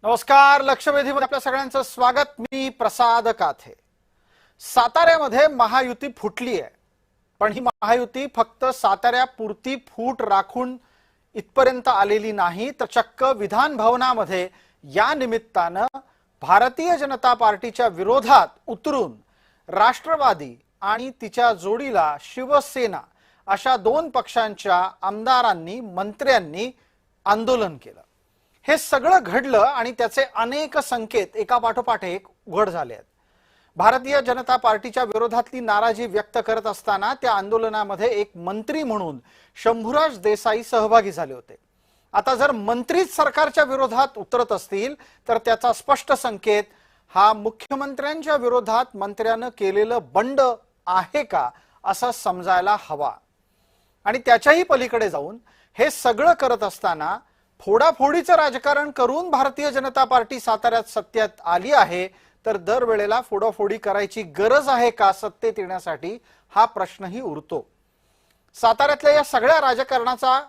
नमस्कार. लक्षवेधीमध्ये आपल्या सगळ्यांचं स्वागत. मी प्रसाद काथे. साताऱ्यामध्ये महायुती फुटली आहे, पण ही महायुती फक्त साताऱ्यापुरती फूट राखून इथपर्यंत आलेली नाही, तर चक्क विधान भवनामध्ये या निमित्तानं भारतीय जनता पार्टीच्या विरोधात उतरून राष्ट्रवादी आणि तिच्या जोडीला शिवसेना अशा दोन पक्षांच्या आमदारांनी, मंत्र्यांनी आंदोलन केलं. हे सगळं घडलं आणि त्याचे अनेक संकेत एकापाठोपाठ एक उघड झाले आहेत. भारतीय जनता पार्टीच्या विरोधातली नाराजी व्यक्त करत असताना त्या आंदोलनामध्ये एक मंत्री म्हणून शंभूराज देसाई सहभागी झाले होते. आता जर मंत्रीच सरकारच्या विरोधात उतरत असतील तर त्याचा स्पष्ट संकेत हा मुख्यमंत्र्यांच्या विरोधात मंत्र्यानं केलेलं बंड आहे का असं समजायला हवा. आणि त्याच्याही पलीकडे जाऊन हे सगळं करत असताना फोडाफोडीचं राजकारण करून भारतीय जनता पार्टी साताऱ्यात सत्तेत आली आहे, तर दरवेळेला फोडाफोडी करायची गरज आहे का सत्तेत येण्यासाठी, हा प्रश्नही उरतो. साताऱ्यातल्या या सगळ्या राजकारणाचा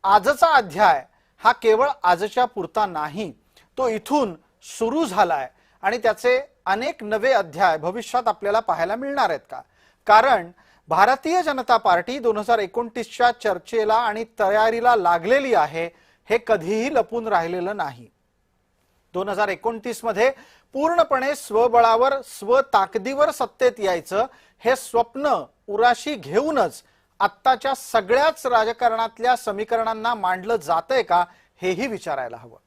आजचा अध्याय हा केवळ आजच्या पुरता नाही, तो इथून सुरू झालाय आणि त्याचे अनेक नवे अध्याय भविष्यात आपल्याला पाहायला मिळणार आहेत का? कारण भारतीय जनता पार्टी 2029च्या चर्चेला आणि तयारीला लागलेली आहे, हे कधीही लपून राहिलेलं नाही. 2029 मध्ये पूर्णपणे स्वबळावर, स्वताकदीवर सत्तेत यायचं हे स्वप्न उराशी घेऊनच आत्ताच्या सगळ्याच राजकारणातल्या समीकरणांना मांडलं जातंय का, हेही विचारायला हवं.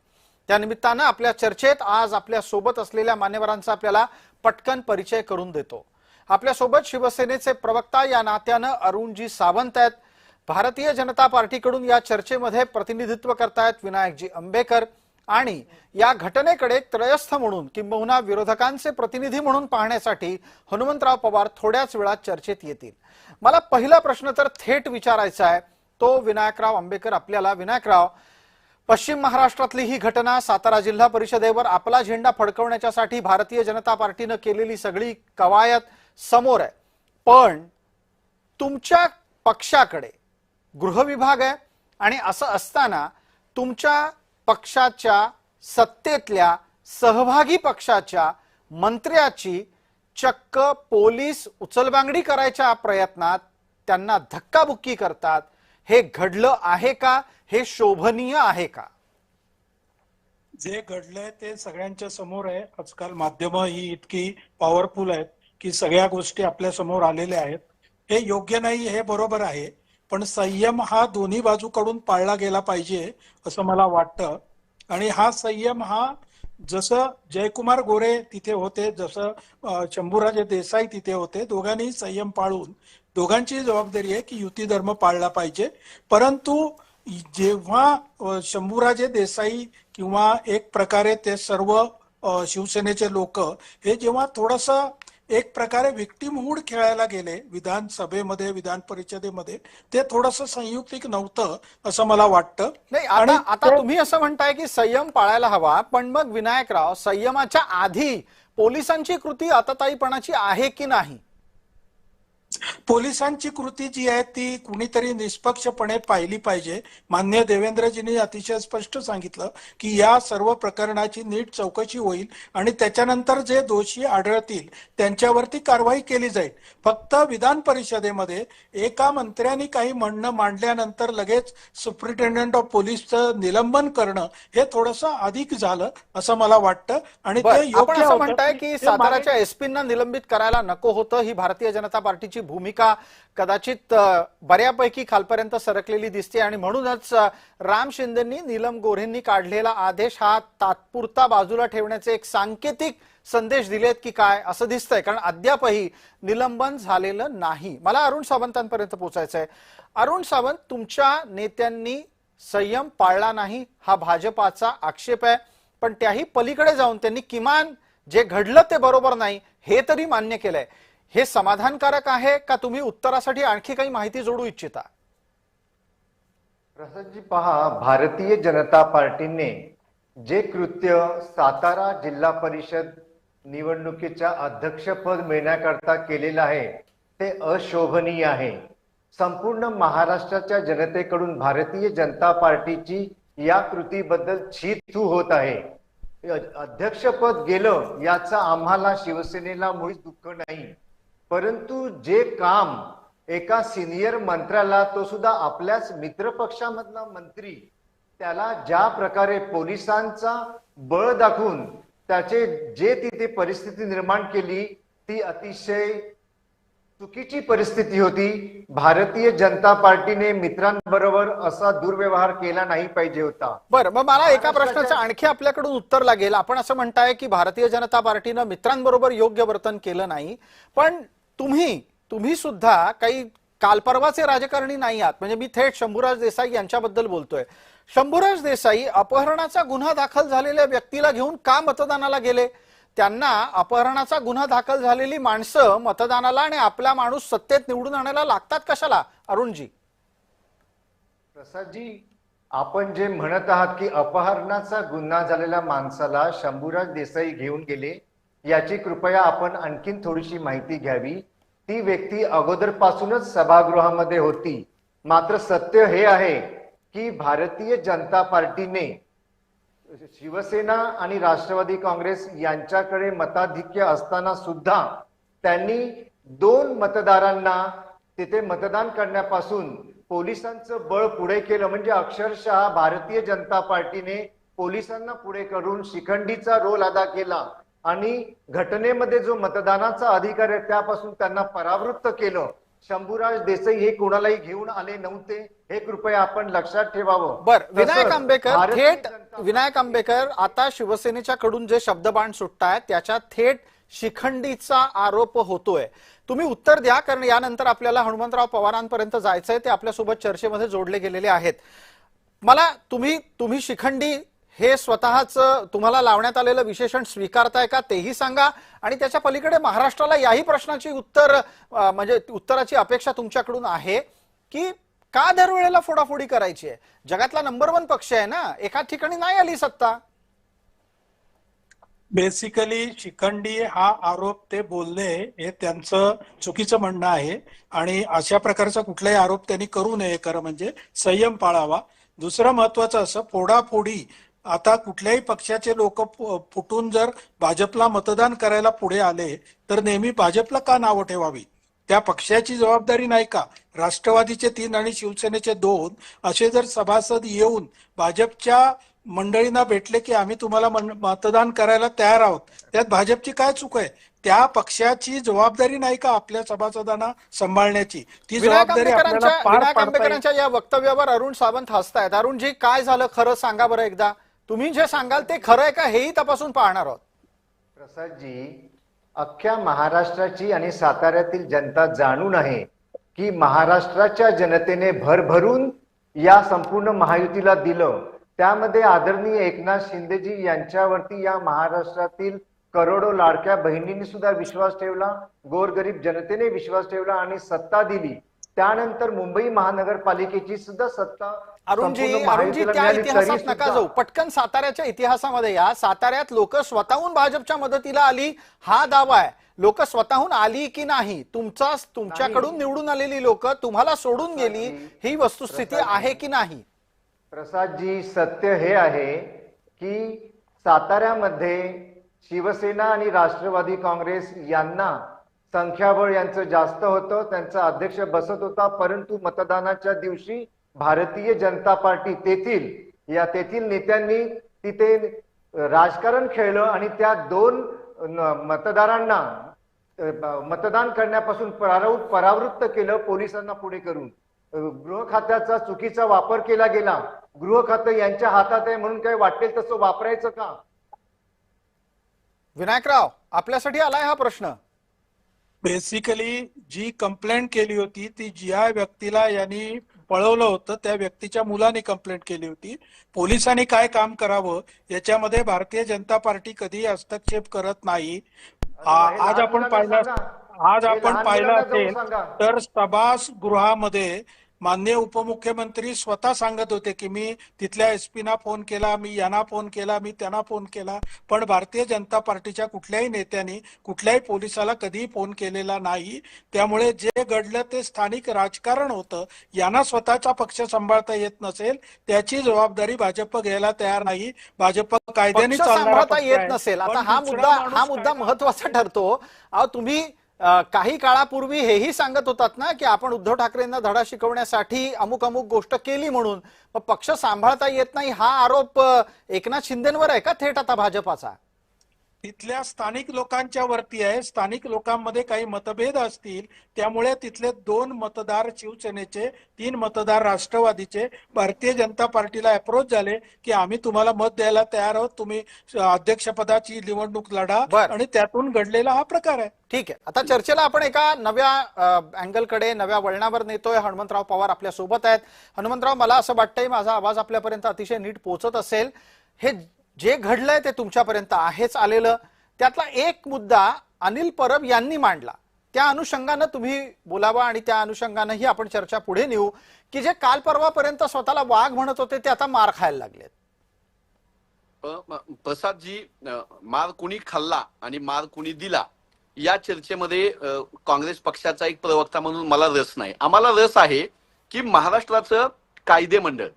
त्यानिमित्तानं आपल्या चर्चेत आज आपल्या सोबत असलेल्या मान्यवरांचा आपल्याला पटकन परिचय करून देतो. आपल्या सोबत शिवसेनेचे प्रवक्ता या नात्यानं अरुणजी सावंत आहेत. भारतीय जनता पार्टीकडून या चर्चेमध्ये प्रतिनिधित्व करतायत विनायकजी अंबेकर. आणि या घटनेकडे त्रयस्थ म्हणून किंबहुना विरोधकांचे प्रतिनिधी म्हणून पाहण्यासाठी हनुमंतराव पवार थोड्याच वेळात चर्चेत येतील. मला पहिला प्रश्न तर थेट विचारायचा आहे तो विनायकराव अंबेकर आपल्याला. विनायकराव, पश्चिम महाराष्ट्रातली ही घटना, सातारा जिल्हा परिषदेवर आपला झेंडा फडकवण्यासाठी भारतीय जनता पार्टीनं केलेली सगळी कवायत समोर आहे, पण तुमच्या पक्षाकडे गृहविभाग आहे आणि असं असताना तुमच्या पक्षाच्या सत्तेतल्या सहभागी पक्षाच्या मंत्र्याची चक्क पोलीस उचलबांगडी करायच्या प्रयत्नात त्यांना धक्काबुक्की करतात. हे घडलं आहे का? हे शोभनीय आहे का? जे घडलंय ते सगळ्यांच्या समोर आहे. आजकाल माध्यमं ही इतकी पॉवरफुल आहेत की सगळ्या गोष्टी आपल्या समोर आलेल्या आहेत. हे योग्य नाही, हे बरोबर आहे, पण संयम हा दोन्ही बाजूकडून पाळला गेला पाहिजे असं मला वाटतं. आणि हा संयम हा जसं जयकुमार गोरे तिथे होते, जसं शंभूराजे देसाई तिथे होते, दोघांनी संयम पाळून, दोघांची जबाबदारी आहे की युती धर्म पाळला पाहिजे. परंतु जेव्हा शंभूराजे देसाई किंवा एक प्रकारे ते सर्व शिवसेनेचे लोक हे जेव्हा थोडंसं एक प्रकारे विक्टिमहूड खेळायला गेले विधानसभेमध्ये, विधान परिषदेमध्ये, ते थोडंसं संयुक्तिक नव्हतं असं मला वाटतं. नाही, आता तुम्ही असं म्हणताय की संयम पाळायला हवा, पण मग विनायकराव, संयमाच्या आधी पोलिसांची कृती आताताईपणाची आहे की नाही? पोलिसांची कृती जी आहे ती कुणीतरी निष्पक्षपणे पाहिली पाहिजे. माननीय देवेंद्रजींनी अतिशय स्पष्ट सांगितलं की या सर्व प्रकरणाची नीट चौकशी होईल आणि त्याच्यानंतर जे दोषी आढळतील त्यांच्यावरती कारवाई केली जाईल. फक्त विधान परिषदेमध्ये एका मंत्र्यांनी काही म्हणणं मांडल्यानंतर लगेच सुप्रिंटेंडंट ऑफ पोलीसचं निलंबन करणं हे थोडंसं अधिक झालं असं मला वाटतं. आणि ते योग्य असं म्हणताय की साताराच्या एसपींना निलंबित करायला नको होतं, ही भारतीय जनता पार्टीची भूमिका कदाचित बऱ्यापैकी खालपर्यंत सरकलेली दिसते आणि म्हणूनच राम शिंदेंनी, नीलम गोऱ्हेंनी काढलेला आदेश हा तात्पुरता बाजूला ठेवण्याचे एक सांकेतिक संदेश दिलेत की काय असं दिसतंय, कारण अद्यापही निलंबन झालेलं नाही. मला अरुण सावंतांपर्यंत पोहोचायचं आहे. अरुण सावंत, तुमच्या नेत्यांनी संयम पाळला नाही हा भाजपाचा आक्षेप आहे, पण त्याही पलीकडे जाऊन त्यांनी किमान जे घडलं ते बरोबर नाही हे तरी मान्य केलंय. हे समाधानकारक आहे का? तुम्ही उत्तरासाठी आणखी काही माहिती जोडू इच्छिता? प्रसादजी, पहा, भारतीय जनता पार्टीने जे कृत्य सातारा जिल्हा परिषद निवडणुकीच्या अध्यक्षपद मिळण्याकरता केलेलं आहे ते अशोभनीय आहे. संपूर्ण महाराष्ट्राच्या जनतेकडून भारतीय जनता पार्टीची या कृतीबद्दल चीतू होत आहे. अध्यक्षपद गेलं याचा आम्हाला शिवसेनेला मुळीच दुःख नाही, परंतु जे काम एका सिनियर मंत्र्याला, तो सुद्धा आपल्याच मित्रपक्षामधला मंत्री, त्याला ज्या प्रकारे पोलिसांचा बळ दाखवून त्याचे जे तिथे परिस्थिती निर्माण केली ती अतिशय चुकीची परिस्थिती होती. भारतीय जनता पार्टीने मित्रांबरोबर असा दुर्व्यवहार केला नाही पाहिजे होता. बरं, मग मला एका प्रश्नाचं आणखी आपल्याकडून उत्तर लागेल. आपण असं म्हणताय की भारतीय जनता पार्टीनं मित्रांबरोबर योग्य वर्तन केलं नाही, पण तुम्ही सुद्धा काही कालपर्वाचे राजकारणी नाही आहात. म्हणजे मी थेट शंभूराज देसाई यांच्याबद्दल बोलतोय. शंभूराज देसाई अपहरणाचा गुन्हा दाखल झालेल्या व्यक्तीला घेऊन का मतदानाला गेले? त्यांना अपहरणाचा गुन्हा दाखल झालेली माणसं मतदानाला आणि आपला माणूस सत्तेत निवडून आणायला लागतात कशाला? अरुणजी, प्रसादजी, आपण जे म्हणत आहात की अपहरणाचा गुन्हा झालेल्या माणसाला शंभूराज देसाई घेऊन गेले, याची कृपया आपण आणखीन थोडीशी माहिती घ्यावी. ती व्यक्ती अगोदरपासूनच सभागृहामध्ये होती. मात्र सत्य हे आहे की भारतीय जनता पार्टीने शिवसेना आणि राष्ट्रवादी काँग्रेस यांच्याकडे मताधिक्य असताना सुद्धा त्यांनी 2 मतदारांना तिथे मतदान करण्यापासून पोलिसांचं बळ पुढे केलं. म्हणजे अक्षरशः भारतीय जनता पार्टीने पोलिसांना पुढे करून शिखंडीचा रोल अदा केला आणि घटनेमध्ये जो मतदानाचा अधिकार आहे त्यापासून त्यांना परावृत्त केलं. शंभूराज देसाई हे कोणालाही घेऊन आले नव्हते, हे कृपया आपण लक्षात ठेवावं. बर, विनायक आंबेकर, आता शिवसेनेच्या कडून जे शब्दबाण सुटतायत त्याच्यात थेट शिखंडीचा आरोप होतोय. तुम्ही उत्तर द्या, कारण यानंतर आपल्याला हनुमंतराव पवारांपर्यंत जायचंय. ते आपल्यासोबत चर्चेमध्ये जोडले गेलेले आहेत. मला तुम्ही शिखंडी हे स्वतःच तुम्हाला लावण्यात आलेलं विशेषण स्वीकारताय का तेही सांगा, आणि त्याच्या पलीकडे महाराष्ट्राला याही प्रश्नाची उत्तराची अपेक्षा तुमच्याकडून आहे की का दरवेळेला फोडाफोडी करायची आहे? जगातला नंबर 1 पक्ष आहे ना, एका ठिकाणी नाही आली सत्ता. बेसिकली शिखंडी हा आरोप ते बोलणे हे त्यांचं चुकीचं म्हणणं आहे आणि अशा प्रकारचा कुठलाही आरोप त्यांनी करू नये. खरं म्हणजे संयम पाळावा. दुसरं महत्वाचं असं, फोडाफोडी आता कुठल्याही पक्षाचे लोक फुटून जर भाजपला मतदान करायला पुढे आले तर नेहमी भाजपला का नावं ठेवावी? त्या पक्षाची जबाबदारी नाही का? राष्ट्रवादीचे 3 आणि शिवसेनेचे 2 असे जर सभासद येऊन भाजपच्या मंडळींना भेटले की आम्ही तुम्हाला मतदान करायला तयार आहोत, त्यात भाजपची काय चूक आहे? त्या पक्षाची जबाबदारी नाही का आपल्या सभासदांना सांभाळण्याची? ती जबाबदारी आपल्याला पार पाडता आंबेकरांच्या या वक्तव्यावर अरुण सावंत हसतायत. अरुणजी, काय झालं खरं सांगा बरं एकदा. तुम्ही जे सांगाल ते खरं आहे का हेही तपासून पाहणार आहोत. प्रसादजी, अख्ख्या महाराष्ट्राची आणि साताऱ्यातील जनता जाणून आहे की महाराष्ट्राच्या जनतेने भरभरून या संपूर्ण महायुतीला दिलं. त्यामध्ये आदरणीय एकनाथ शिंदेजी यांच्यावरती या महाराष्ट्रातील करोडो लाडक्या बहिणींनी सुद्धा विश्वास ठेवला, गोरगरीब जनतेने विश्वास ठेवला आणि सत्ता दिली. त्यानंतर मुंबई महानगरपालिकेची सुद्धा सत्ता. अरुणजी, त्या इतिहासात नका जाऊ, पटकन साताऱ्याच्या इतिहासामध्ये या. साताऱ्यात लोक स्वतःहून भाजपच्या मदतीला आली हा दावा आहे. लोक स्वतःहून आली की नाही? तुमच्याकडून निवडून आलेली लोक तुम्हाला सोडून गेली ही वस्तुस्थिती आहे की नाही? प्रसादजी, सत्य हे आहे की साताऱ्यामध्ये शिवसेना आणि राष्ट्रवादी काँग्रेस यांना संख्याबळ यांचं जास्त होतं, त्यांचा अध्यक्ष बसत होता. परंतु मतदानाच्या दिवशी भारतीय जनता पार्टी तेथील नेत्यांनी तिथे राजकारण खेळलं आणि त्या 2 मतदारांना मतदान करण्यापासून परावृत्त केलं पोलिसांना पुढे करून. गृह खात्याचा चुकीचा वापर केला गेला. गृह खातं यांच्या हातात आहे म्हणून काय वाटेल तसं वापरायचं का? विनायकराव, आपल्यासाठी आलाय हा प्रश्न. बेसिकली जी कंप्लेंट केली होती ती ज्या व्यक्तीला यांनी पळवलं होतं त्या व्यक्तीच्या मुलाने कंप्लेंट केली होती. पोलिसांनी काय काम करावं याच्यामध्ये भारतीय जनता पार्टी कधी हस्तक्षेप करत नाही. आज आपण पाहिलं असेल तर सभागृहामध्ये माननीय उपमुख्यमंत्री स्वतः सांगत होते की मी तिथल्या एसपीना फोन केला, मी यांना फोन केला, मी त्यांना फोन केला, पण भारतीय जनता पार्टीच्या कुठल्याही नेत्यांनी कुठल्याही पोलिसाला कधीही फोन केलेला नाही. त्यामुळे जे घडलं ते स्थानिक राजकारण होतं. यांना स्वतःचा पक्ष सांभाळता येत नसेल त्याची जबाबदारी भाजप घ्यायला तयार नाही. भाजप कायद्याने पक्ष चालणारा सांभाळता पक्ष येत आहे. नसेल. पण आता दुसरा माणूस हा मुद्दा काय- महत्वाचा ठरतो. अहो तुम्ही काही काळापूर्वी हेही सांगत होतात ना की आपण उद्धव ठाकरेंना धडा शिकवण्यासाठी अमुक अमुक गोष्ट केली म्हणून. मग पक्ष सांभाळता येत नाही हा आरोप एकनाथ शिंदेंवर आहे का थेट आता भाजपाचा? तिथल्या स्थानिक लोकांच्या वरती आहे. स्थानिक लोकांमध्ये काही मतभेद असतील त्यामुळे तिथले 2 मतदार शिवसेनेचे, 3 मतदार राष्ट्रवादीचे भारतीय जनता पार्टीला अप्रोच झाले की आम्ही तुम्हाला मत द्यायला तयार आहोत, तुम्ही अध्यक्षपदाची निवडणूक लढा. बरं. आणि त्यातून घडलेला हा प्रकार आहे. ठीक आहे. आता चर्चेला आपण एका नव्या अँगलकडे, नव्या वळणावर नेतोय. हनुमंतराव पवार आपल्या सोबत आहेत. हनुमंतराव, मला असं वाटतंय माझा आवाज आपल्यापर्यंत अतिशय नीट पोहोचत असेल. हे जे घडलंय ते तुमच्यापर्यंत आहेच आलेलं. त्यातला एक मुद्दा अनिल परब यांनी मांडला, त्या अनुषंगानं तुम्ही बोलावा आणि त्या अनुषंगानंही आपण चर्चा पुढे नेऊ की जे काल परवापर्यंत स्वतःला वाघ म्हणत होते ते आता मार खायला लागलेत. प्रसादजी, मार कुणी खाल्ला आणि मार कुणी दिला या चर्चेमध्ये काँग्रेस पक्षाचा एक प्रवक्ता म्हणून मला रस नाही. आम्हाला रस आहे की महाराष्ट्राचं कायदे मंडळ,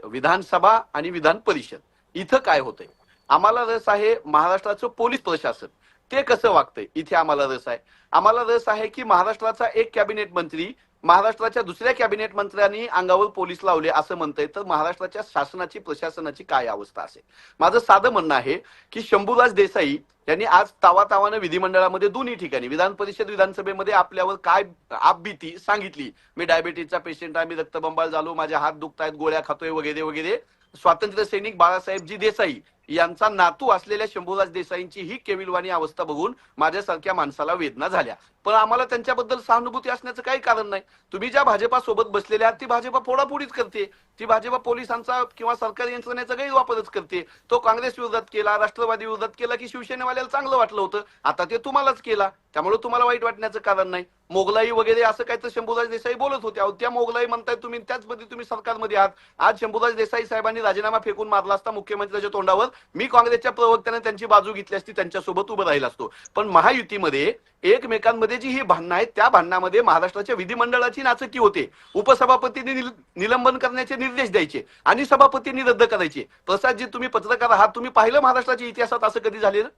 विधानसभा आणि विधान परिषद इथं काय होतंय. आम्हाला रस आहे महाराष्ट्राचं पोलीस प्रशासन ते कसं वागतंय, इथे आम्हाला रस आहे. आम्हाला रस आहे की महाराष्ट्राचा एक कॅबिनेट मंत्री महाराष्ट्राच्या दुसऱ्या कॅबिनेट मंत्र्यांनी अंगावर पोलीस लावले असं म्हणतंय, तर महाराष्ट्राच्या शासनाची, प्रशासनाची काय अवस्था असेल. माझं साधं म्हणणं आहे की शंभूराज देसाई यांनी आज तावातावानं विधिमंडळामध्ये दोन्ही ठिकाणी विधान परिषद, विधानसभेमध्ये आपल्यावर काय आपबीती सांगितली. मी डायबिटीजचा पेशंट आहे, मी रक्तबंबाळ झालो, माझे हात दुखतायत, गोळ्या खातोय वगैरे वगैरे. स्वातंत्र्य सैनिक बाळासाहेबजी देसाई यांचा नातू असलेल्या शंभूराज देसाईंची ही केविलवाणी अवस्था बघून माझ्यासारख्या माणसाला वेदना झाल्या. पण आम्हाला त्यांच्याबद्दल सहानुभूती असण्याचं काही कारण नाही. तुम्ही ज्या भाजपा सोबत बसलेले आहात ती भाजपा फोडाफोडीच करते. ती भाजपा पोलिसांचा किंवा सरकारी यंत्रणेचा गैरवापरच करते. तो काँग्रेस विरोधात केला, राष्ट्रवादी विरोधात केला की शिवसेनेवाल्याला चांगलं वाटलं होतं, आता ते तुम्हालाच केला, त्यामुळे तुम्हाला वाईट वाटण्याचं कारण नाही. मोगलाई वगैरे असं काय तर शंभूराज देसाई बोलत होते. त्या मोगलाई म्हणताय तुम्ही, त्याचमध्ये तुम्ही सरकारमध्ये आहात. आज शंभूराज देसाई साहेबांनी राजीनामा फेकून मारला असता मुख्यमंत्र्यांच्या तोंडावर, मी काँग्रेसच्या प्रवक्त्याने त्यांची बाजू घेतली असती, त्यांच्यासोबत उभं राहिला असतो. पण महायुतीमध्ये एकमेकांमध्ये जी ही भांडणं आहेत त्या भांडणामध्ये महाराष्ट्राच्या विधिमंडळाची नाचक्की होते. उपसभापतींनी निलंबन करण्याचे निर्देश द्यायचे आणि सभापतींनी रद्द करायचे. प्रसादजी, तुम्ही पत्रकार आहात, तुम्ही पाहिलं महाराष्ट्राच्या इतिहासात असं कधी झालेलं?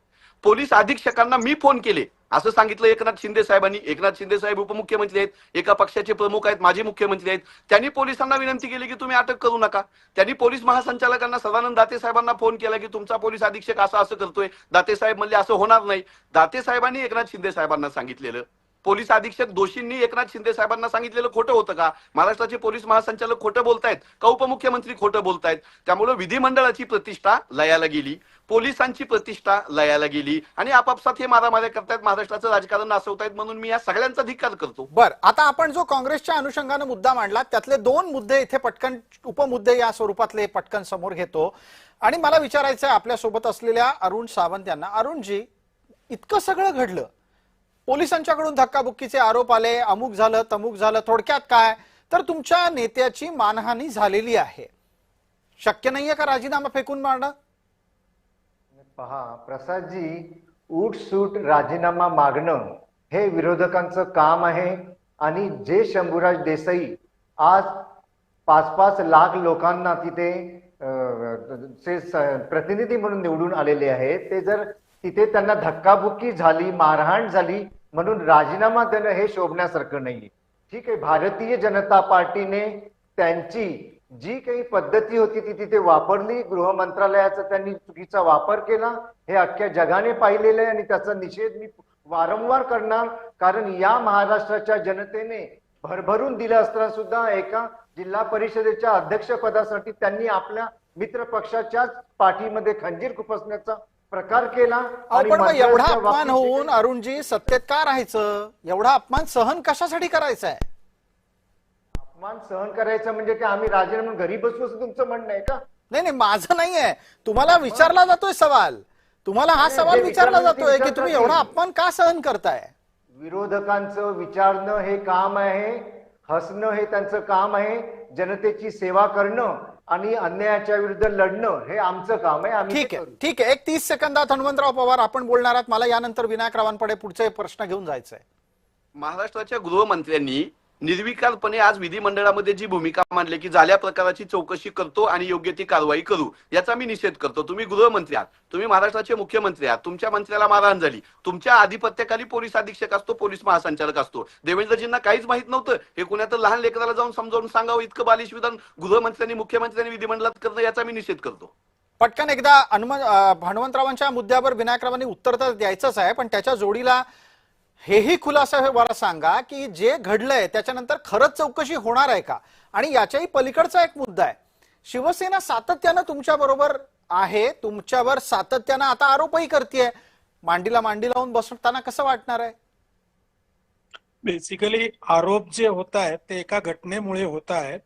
पोलीस अधीक्षकांना मी फोन केले असं सांगितलं एकनाथ शिंदे साहेबांनी. एकनाथ शिंदे साहेब उपमुख्यमंत्री आहेत, एका पक्षाचे प्रमुख आहेत, माजी मुख्यमंत्री आहेत. त्यांनी पोलिसांना विनंती केली की तुम्ही अटक करू नका. त्यांनी पोलीस महासंचालकांना सदानंद दाते साहेबांना फोन केला की तुमचा पोलीस अधीक्षक असं करतोय. दाते साहेब म्हणले असं होणार नाही. दाते साहेबांनी एकनाथ शिंदे साहेबांना सांगितलेलं. पोलीस अधीक्षक दोषींनी एकनाथ शिंदे साहेबांना सांगितलेलं खोटं होतं का? महाराष्ट्राचे पोलीस महासंचालक खोटं बोलतायत का उपमुख्यमंत्री खोटं बोलतायत? त्यामुळे विधिमंडळाची प्रतिष्ठा लयाला गेली, पोलिसांची प्रतिष्ठा लयाला गेली आणि आपापसात हे मारामाऱ्या करतायत, महाराष्ट्राचं राजकारण नासवतायत. म्हणून मी या सगळ्यांचा धिक्कार करतो. बर, आता आपण जो काँग्रेसच्या अनुषंगाने मुद्दा मांडला त्यातले 2 मुद्दे इथे पटकन, उपमुद्दे या स्वरूपातले पटकन समोर घेतो. आणि मला विचारायचं आहे आपल्या सोबत असलेल्या अरुण सावंत यांना. अरुणजी, इतकं सगळं घडलं, पोलिसांच्याकडून धक्काबुक्कीचे आरोप आले, अमुक झालं तमुक झालं, थोडक्यात काय तर तुमच्या नेत्याची मानहानी झालेली आहे. शक्य नाहीये का राजीनामा फेकून मारणं? पहा प्रसादजी, उठसूट राजीनामा मागणं हे विरोधकांचं काम आहे. आणि जे शंभूराज देसाई आज 5-5 लाख लोकांना तिथे प्रतिनिधी म्हणून निवडून आलेले आहेत, ते जर तिथे त्यांना धक्काबुक्की झाली, मारहाण झाली म्हणून राजीनामा देणं हे शोभण्यासारखं नाहीये. ठीक आहे, भारतीय जनता पार्टीने त्यांची जी काही पद्धती होती ती तिथे वापरली. गृह मंत्रालयाचा त्यांनी चुकीचा वापर केला, हे अख्ख्या जगाने पाहिलेलं आहे आणि त्याचा निषेध मी वारंवार करणार. कारण या महाराष्ट्राच्या जनतेने भरभरून दिलं असताना सुद्धा एका जिल्हा परिषदेच्या अध्यक्षपदासाठी त्यांनी आपल्या मित्र पक्षाच्याच पाठीमध्ये खंजीर खुपसण्याचा प्रकार केला. पण मग एवढा अपमान होऊन अरुणजी सत्तेत का राहायचं? एवढा अपमान सहन कशासाठी करायचा आहे? अपमान सहन करायचं म्हणजे काय आम्ही राजीनामा म्हणून घरी बसू असं तुमचं म्हणणं आहे का? नाही नाही, माझं नाहीये, तुम्हाला विचारला जातोय सवाल. तुम्हाला हा सवाल विचारला जातोय की तुम्ही एवढा अपमान का सहन करताय? विरोधकांचं विचारणं हे काम आहे. हसणं हे त्यांचं काम आहे, जनतेची सेवा करणं आणि अन्यायाच्या विरुद्ध लढणं हे आमचं काम आहे. आम्ही ठीक आहे, ठीक आहे. एक 30 सेकंदात हनुमंतराव पवार आपण बोलणार आहात. मला यानंतर विनायकरावांकडे पुढचे प्रश्न घेऊन जायचंय. महाराष्ट्राच्या गृहमंत्र्यांनी निर्विकारपणे आज विधिमंडळामध्ये जी भूमिका मांडली की झाल्या प्रकाराची चौकशी करतो आणि योग्य ती कारवाई करू, याचा मी निषेध करतो. तुम्ही गृहमंत्री आहात, तुम्ही महाराष्ट्राचे मुख्यमंत्री आहात, तुमच्या मंत्र्याला मारहाण झाली, तुमच्या आधिपत्याखाली पोलीस अधीक्षक असतो, पोलीस महासंचालक असतो. देवेंद्रजींना काहीच माहित नव्हतं हे कुणातर लहान लेकराला जाऊन समजावून सांगावं इतकं बालिश विधान गृहमंत्र्यांनी मुख्यमंत्र्यांनी विधिमंडळात करणं, याचा मी निषेध करतो. पटकन एकदा हनुमंतरावांच्या मुद्द्यावर विनायकरावांनी उत्तर तर द्यायचंच आहे, पण त्याच्या जोडीला हेही खुलासा मला सांगा की जे घडलंय त्याच्यानंतर खरंच चौकशी होणार आहे का? आणि याच्याही पलीकडचा एक मुद्दा आहे, शिवसेना सातत्यानं तुमच्या बरोबर आहे, तुमच्यावर सातत्यानं आता आरोपही करतेय. मांडीला मांडी लावून बसताना कसं वाटणार आहे? बेसिकली आरोप जे होत आहेत ते एका घटनेमुळे होत आहेत.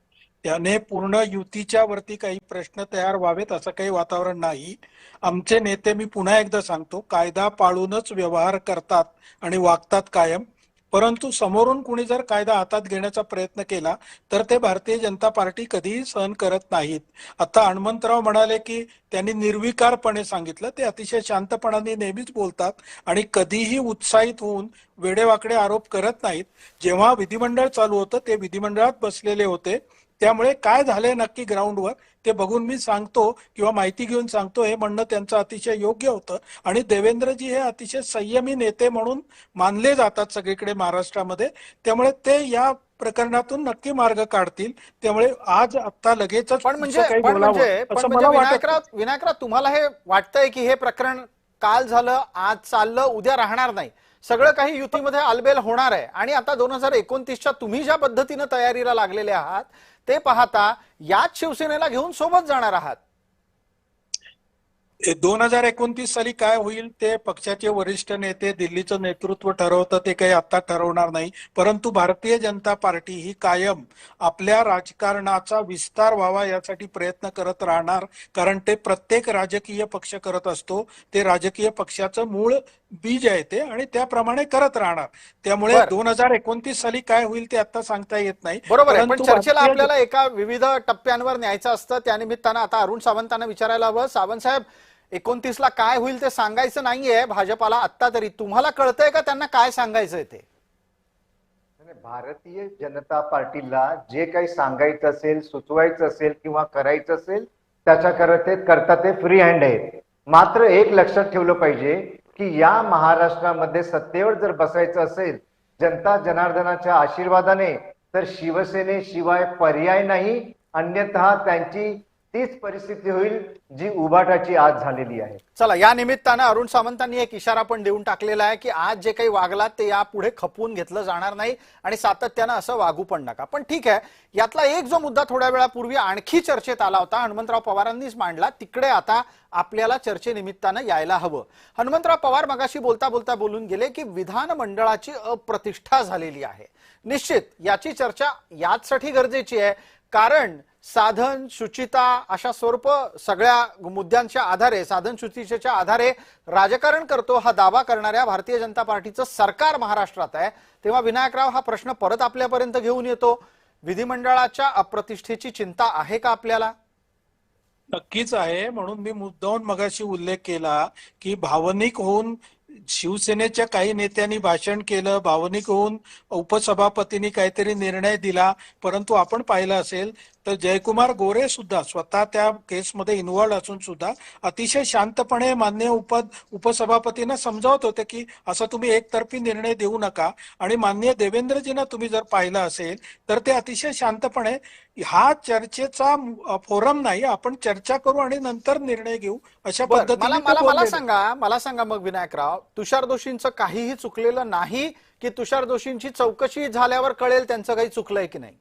त्याने पूर्ण युतीच्या वरती काही प्रश्न तयार व्हावेत असं काही वातावरण नाही. आमचे नेते, मी पुन्हा एकदा सांगतो, कायदा पाळूनच व्यवहार करतात आणि वागतात कायम. परंतु समोरून कुणी जर कायदा हातात घेण्याचा प्रयत्न केला तर ते भारतीय जनता पार्टी कधीही सहन करत नाहीत. आता हनुमंतराव म्हणाले की त्यांनी निर्विकारपणे सांगितलं, ते अतिशय शांतपणाने नेहमीच बोलतात आणि कधीही उत्साहित होऊन वेडेवाकडे आरोप करत नाहीत. जेव्हा विधिमंडळ चालू होतं ते विधिमंडळात बसलेले होते, त्यामुळे काय झालंय नक्की ग्राउंडवर ते बघून मी सांगतो किंवा माहिती घेऊन सांगतो हे म्हणणं त्यांचं अतिशय योग्य होतं. आणि देवेंद्रजी हे अतिशय संयमी नेते म्हणून मानले जातात सगळीकडे महाराष्ट्रामध्ये, त्यामुळे ते या प्रकरणातून नक्की मार्ग काढतील. त्यामुळे आज आता लगेचच पण विनायकराव तुम्हाला हे वाटतंय की हे प्रकरण काल झालं, आज चाललं, उद्या राहणार नाही, सगळं काही युतीमध्ये आलबेल होणार आहे? आणि आता 2029च्या तुम्ही ज्या पद्धतीनं तयारीला लागलेले आहात ते पाहता याच शिवसेनेला घेऊन सोबत जाणार आहात. 2029 साली काय होईल ते पक्षाचे वरिष्ठ नेते, दिल्लीचं नेतृत्व ठरवतं, ते काही आता ठरवणार नाही. परंतु भारतीय जनता पार्टी ही कायम आपल्या राजकारणाचा विस्तार व्हावा यासाठी प्रयत्न करत राहणार. कारण ते प्रत्येक राजकीय पक्ष करत असतो, ते राजकीय पक्षाचं मूळ बीज आहे ते, आणि त्याप्रमाणे करत राहणार. त्यामुळे 2029 साली काय होईल ते आता सांगता येत नाही. बरोबर आहे, पण चर्चेला आपल्याला एका विविध टप्प्यांवर न्यायचं असतं. त्यानिमित्तानं आता अरुण सावंतांना विचारायला हवं, सावंत साहेब 29ला काय होईल ते सांगायचं नाहीये भाजपाला आत्ता तरी, तुम्हाला कळतंय का त्यांना काय सांगायचंय ते? भारतीय जनता पार्टीला जे काही सांगायचं असेल, सुचवायचं असेल किंवा करायचं असेल त्याच्या करता ते फ्री हँड आहेत. मात्र एक लक्षात ठेवलं पाहिजे की या महाराष्ट्रामध्ये सत्तेवर जर बसायचं असेल जनता जनार्दनाच्या आशीर्वादाने, तर शिवसेनेशिवाय पर्याय नाही. अन्यथा त्यांची तीच परिस्थिती होईल जी उबाटाची आज झालेली आहे. चला, या निमित्तानं अरुण सावंतांनी एक इशारा पण देऊन टाकलेला आहे की आज जे काही वागलात ते यापुढे खपवून घेतलं जाणार नाही आणि सातत्यानं असं वागू पण नका. पण ठीक आहे, यातला एक जो मुद्दा थोड्या वेळापूर्वी आणखी चर्चेत आला होता, हनुमंतराव पवारांनीच मांडला, तिकडे आता आपल्याला चर्चेनिमित्तानं यायला हवं. हनुमंतराव पवार मगाशी बोलता बोलता बोलून गेले की विधानमंडळाची अप्रतिष्ठा झालेली आहे. निश्चित याची चर्चा याचसाठी गरजेची आहे कारण साधन शुचिता अशा स्वरूप सगळ्या मुद्द्यांच्या आधारे, साधन शुचितेच्या आधारे राजकारण करतो हा दावा करणाऱ्या भारतीय जनता पार्टीचं सरकार महाराष्ट्रात आहे. तेव्हा विनायकराव हा प्रश्न परत आपल्यापर्यंत घेऊन येतो, विधिमंडळाच्या अप्रतिष्ठेची चिंता आहे का आपल्याला? नक्कीच आहे. म्हणून मी मुद्दाहून मगाशी उल्लेख केला की भावनिक होऊन शिवसेनेच्या काही नेत्यांनी भाषण केलं, भावनिक होऊन उपसभापतींनी काहीतरी निर्णय दिला. परंतु आपण पाहिलं असेल तर जयकुमार गोरे सुद्धा स्वतः त्या केसमध्ये इन्व्हॉल्ड असून सुद्धा अतिशय शांतपणे माननीय उपसभापतींना समजावत होते की असं तुम्ही एकतर्फी निर्णय देऊ नका. आणि माननीय देवेंद्रजींना तुम्ही जर पाहिलं असेल तर ते अतिशय शांतपणे, हा चर्चेचा फोरम नाही, आपण चर्चा करू आणि नंतर निर्णय घेऊ अशा पद्धतीने मला सांगा मग विनायकराव, तुषार दोषींचं काहीही चुकलेलं नाही की तुषार दोषींची चौकशी झाल्यावर कळेल त्यांचं काही चुकलंय की नाही?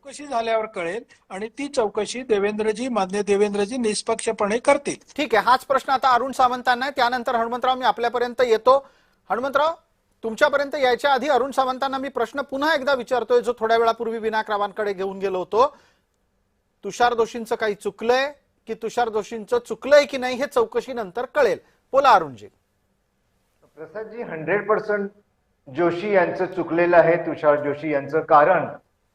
चौकशी झाल्यावर कळेल आणि ती चौकशी माननीय देवेंद्रजी निष्पक्षपणे करतील. ठीक आहे, हाच प्रश्न आता अरुण सावंतांना आहे. त्यानंतर हनुमंतराव मी आपल्यापर्यंत येतो. हनुमंतराव, तुमच्यापर्यंत यायच्या आधी अरुण सावंतांना मी प्रश्न पुन्हा एकदा विचारतोय जो थोड्या वेळापूर्वी विनायकरावांकडे घेऊन गेलो होतो. तुषार दोषींचं काही चुकलंय की तुषार दोषींचं चुकलंय की नाही हे चौकशी नंतर कळेल. बोला अरुणजी. प्रसादजी, 100% जोशी यांचं चुकलेलं आहे, तुषार जोशी यांचं. कारण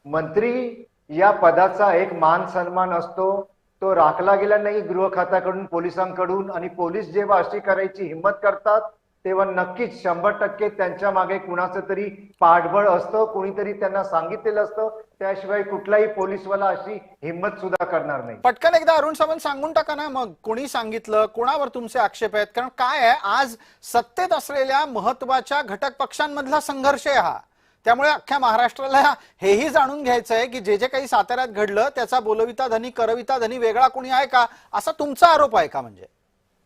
मंत्री या पदाचा एक मान सन्मान असतो, तो राखला गेला नाही गृह खात्याकडून, पोलिसांकडून. आणि पोलीस जेव्हा अशी करायची हिंमत करतात तेव्हा नक्कीच 100% त्यांच्या मागे कुणाचं तरी पाठबळ असतं, कोणीतरी त्यांना सांगितलेलं असतं. त्याशिवाय कुठलाही पोलीसवाला अशी हिंमत सुद्धा करणार नाही. पटकन एकदा अरुण सावंत सांगून टाका ना, मग कोणी सांगितलं, कोणावर तुमचे आक्षेप आहेत? कारण काय आहे, आज सत्तेत असलेल्या महत्वाच्या घटक पक्षांमधला संघर्ष आहे हा. त्यामुळे अख्ख्या महाराष्ट्राला हेही जाणून घ्यायचं आहे की जे जे काही साताऱ्यात घडलं त्याचा बोलविता धनी करविता धनी वेगळा कोणी आहे का, असा तुमचा आरोप आहे का? म्हणजे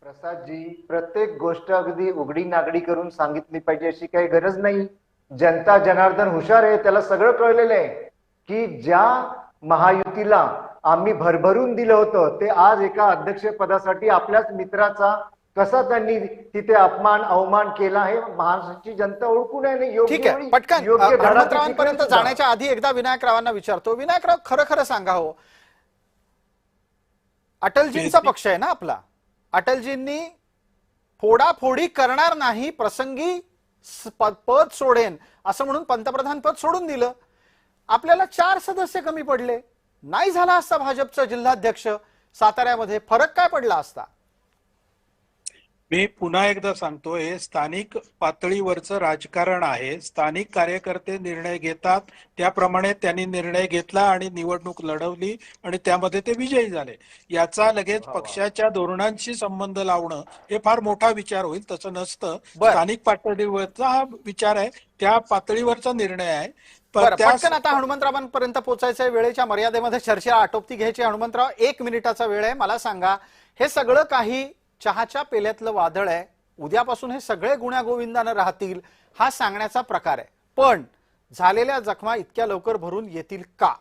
प्रसादजी, प्रत्येक गोष्ट अगदी उघडी नागडी करून सांगितली पाहिजे अशी काही गरज नाही. जनता जनार्दन हुशार आहे, त्याला सगळं कळलेलं आहे की ज्या महायुतीला आम्ही भरभरून दिलं होतं ते आज एका अध्यक्षपदासाठी आपल्याच मित्राचा कसा त्यांनी तिथे अपमान अवमान केला आहे महाराष्ट्राची जनता ओळखून आहे. ठीक आहे, पटकन हनुमंतरावांपर्यंत जाण्याच्या आधी एकदा विनायकरावांना विचारतो. विनायकराव, खरं खरं सांगा हो, अटलजींचा पक्ष आहे ना आपला, अटलजींनी फोडाफोडी करणार नाही, प्रसंगी पद सोडेन असं म्हणून पंतप्रधान पद सोडून दिलं. आपल्याला 4 सदस्य कमी पडले, नाही झाला असता भाजपचा जिल्हाध्यक्ष साताऱ्यामध्ये, फरक काय पडला असता? मी पुन्हा एकदा सांगतो, हे स्थानिक पातळीवरचं राजकारण आहे. स्थानिक कार्यकर्ते निर्णय घेतात, त्याप्रमाणे त्यांनी निर्णय घेतला आणि निवडणूक लढवली आणि त्यामध्ये ते विजयी झाले. याचा लगेच पक्षाच्या धोरणांशी संबंध लावणं हे फार मोठा विचार होईल, तसं नसतं. स्थानिक पातळीवरचा हा विचार आहे, त्या पातळीवरचा निर्णय आहे. पटकन आता हनुमंतरावांपर्यंत पोहोचायचंय, वेळेच्या मर्यादेमध्ये चर्चा आटोपती घ्यायची. हनुमंतराव, 1 मिनिटाचा वेळ आहे. मला सांगा, हे सगळं काही चहाच्या पेल्यातलं वादळ आहे, उद्यापासून हे सगळे गुण्यागोविंदानं राहतील हा सांगण्याचा प्रकार आहे, पण झालेल्या जखमा इतक्या लवकर भरून येतील का?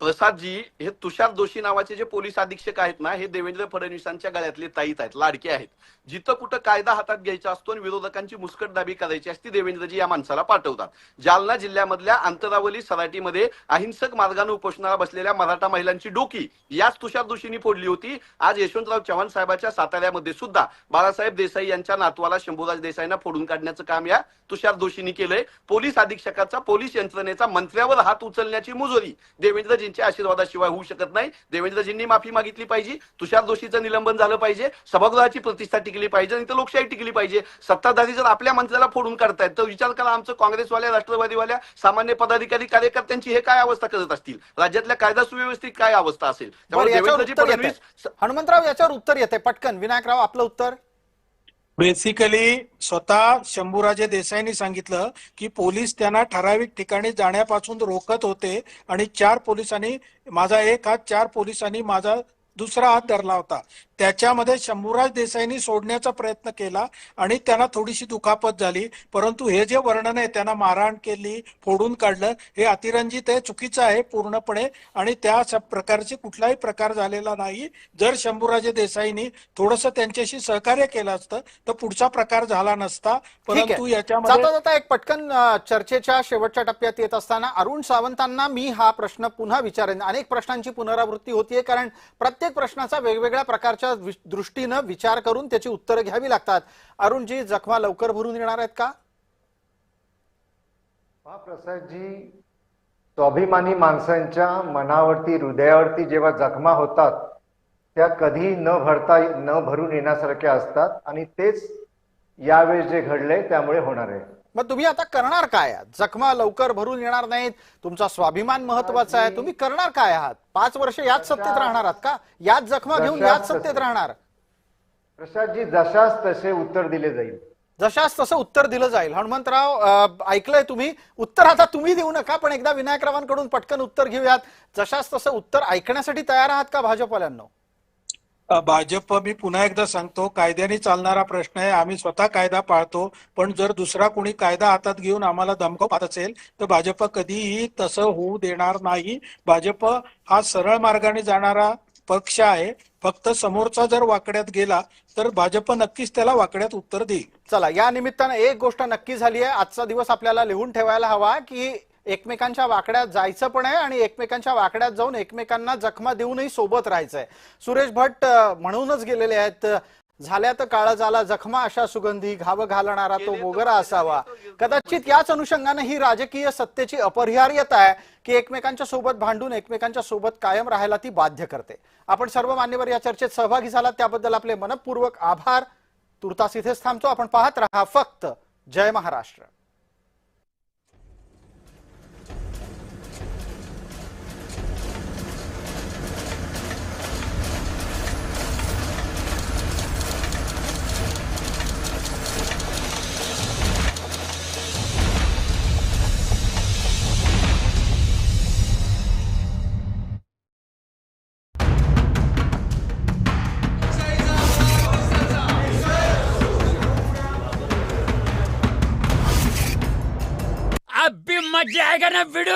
प्रसादजी, हे तुषार जोशी नावाचे जे पोलीस अधीक्षक आहेत ना, हे देवेंद्र फडणवीसांच्या गळ्यातले ताईत आहेत, लाडके आहेत. जिथं कुठं कायदा हातात घ्यायचा असतो आणि विरोधकांची मुस्कटदाबी करायची असती, देवेंद्रजी या माणसाला पाठवतात. जालना जिल्ह्यामधल्या अंतरावली सराटीमध्ये अहिंसक मार्गाने उपोषणाला बसलेल्या मराठा महिलांची डोकी याच तुषार जोशींनी फोडली होती. आज यशवंतराव चव्हाण साहेबांच्या साताऱ्यामध्ये सुद्धा बाळासाहेब देसाई यांच्या नातवाला शंभूराज देसाईंना फोडून काढण्याचं काम या तुषार जोशींनी केलंय. पोलीस अधीक्षकाचा, पोलीस यंत्रणेचा मंत्र्यावर हात उचलण्याची मुजोरी देवेंद्रजींच्या आशीर्वादाशिवाय होऊ शकत नाही. देवेंद्रजींनी माफी मागितली पाहिजे, तुषार जोशीचं निलंबन झालं पाहिजे, सभागृहाची प्रतिष्ठा टिकली पाहिजे आणि तर लोकशाही टिकली पाहिजे. सत्ताधारी जर आपल्या मंत्र्याला फोडून काढतायत तर विचार करा, आमचं काँग्रेसवाल्या, राष्ट्रवादीवाल्या सामान्य पदाधिकारी कार्यकर्त्यांची हे काय अवस्था करत असतील, राज्यातल्या कायदा सुव्यवस्थेत काय अवस्था असेल. त्यामुळे देवेंद्रजी फडणवीस. हनुमंतराव, याच्यावर उत्तर येते पटकन. विनायकराव, आपलं उत्तर. बेसिकली स्वतः शंभूराजे देसाईंनी सांगितलं की पोलीस त्यांना ठराविक ठिकाणी जाण्यापासून रोखत होते आणि 4 पोलिसांनी माझा एक हात, 4 पोलिसांनी माझा दुसरा हात धरला होता. त्याच्यामध्ये शंभूराज देसाईंनी सोडण्याचा प्रयत्न केला आणि त्यांना थोडीशी दुखापत झाली. परंतु हे जे वर्णन आहे, त्यांना मारहाण केली, फोडून काढलं, हे अतिरंजित आहे, चुकीचं आहे पूर्णपणे. आणि त्या प्रकारचे कुठलाही प्रकार झालेला नाही. जर शंभूराजे देसाईंनी थोडंसं त्यांच्याशी सहकार्य केलं असतं तर पुढचा प्रकार झाला नसता. परंतु याच्यामध्ये जाता जाता एक पटकन चर्चेच्या शेवटच्या टप्प्यात येत असताना अरुण सावंतांना मी हा प्रश्न पुन्हा विचारेन. अनेक प्रश्नांची पुनरावृत्ती होतीये, कारण प्रत्येक प्रश्नाचा वेगवेगळ्या प्रकारच्या दृष्टीनं विचार करून त्याची उत्तरं घ्यावी लागतात. अरुणजी, जखमा लवकर भरून येणार आहेत का? प्रसादजी, स्वाभिमानी माणसांच्या मनावरती, हृदयावरती जेव्हा जखमा होतात त्या कधी न भरून येण्यासारख्या असतात आणि तेच यावेळेस जे घडलंय त्यामुळे होणार आहे. मग तुम्ही आता करणार काय? जखमा लवकर भरून येणार नाहीत, तुमचा स्वाभिमान महत्वाचा आहे, तुम्ही करणार काय आहात? 5 वर्ष याच सत्तेत राहणार आहात का? याच जखमा घेऊन याच सत्तेत राहणार? प्रसादजी, जशास तसे उत्तर दिले जाईल. जशास तसं उत्तर दिलं जाईल. हनुमंतराव, ऐकलंय तुम्ही उत्तर, आता तुम्ही देऊ नका, पण एकदा विनायकरावांकडून पटकन उत्तर घेऊयात. जशास तसं उत्तर ऐकण्यासाठी तयार आहात का भाजपवाल्यांनो? भाजप, मी पुन्हा एकदा सांगतो, कायद्याने चालणारा प्रश्न आहे. आम्ही स्वतः कायदा पाळतो, पण जर दुसरा कोणी कायदा हातात घेऊन आम्हाला धमकावत असेल तर भाजप कधीही तसं होऊ देणार नाही. भाजप हा सरळ मार्गाने जाणारा पक्ष आहे. फक्त समोरचा जर वाकड्यात गेला तर भाजप नक्कीच त्याला वाकड्यात उत्तर देईल. चला, या निमित्तानं एक गोष्ट नक्की झाली आहे, आजचा दिवस आपल्याला लिहून ठेवायला हवा की एकमेकांच्या वाकड्यात जायचं पण आहे आणि एकमेकांच्या वाकड्यात जाऊन एकमेकांना जखमा देऊनही सोबत राहायचंय. सुरेश भट म्हणूनच गेलेले आहेत झाल्या तर काळ झाला जखमा अशा सुगंधी, घाव घालणारा तो मोगरा असावा. कदाचित याच अनुषंगाने ही राजकीय सत्तेची अपरिहार्यता आहे की एकमेकांच्या सोबत भांडून एकमेकांच्या सोबत कायम राहायला ती बाध्य करते. आपण सर्व मान्यवर या चर्चेत सहभागी झालात त्याबद्दल आपले मनपूर्वक आभार. तुर्तास इथेच थांबतो. आपण पाहत रहा फक्त जय महाराष्ट्र. अब भी मजा आएगा ना वीडियो.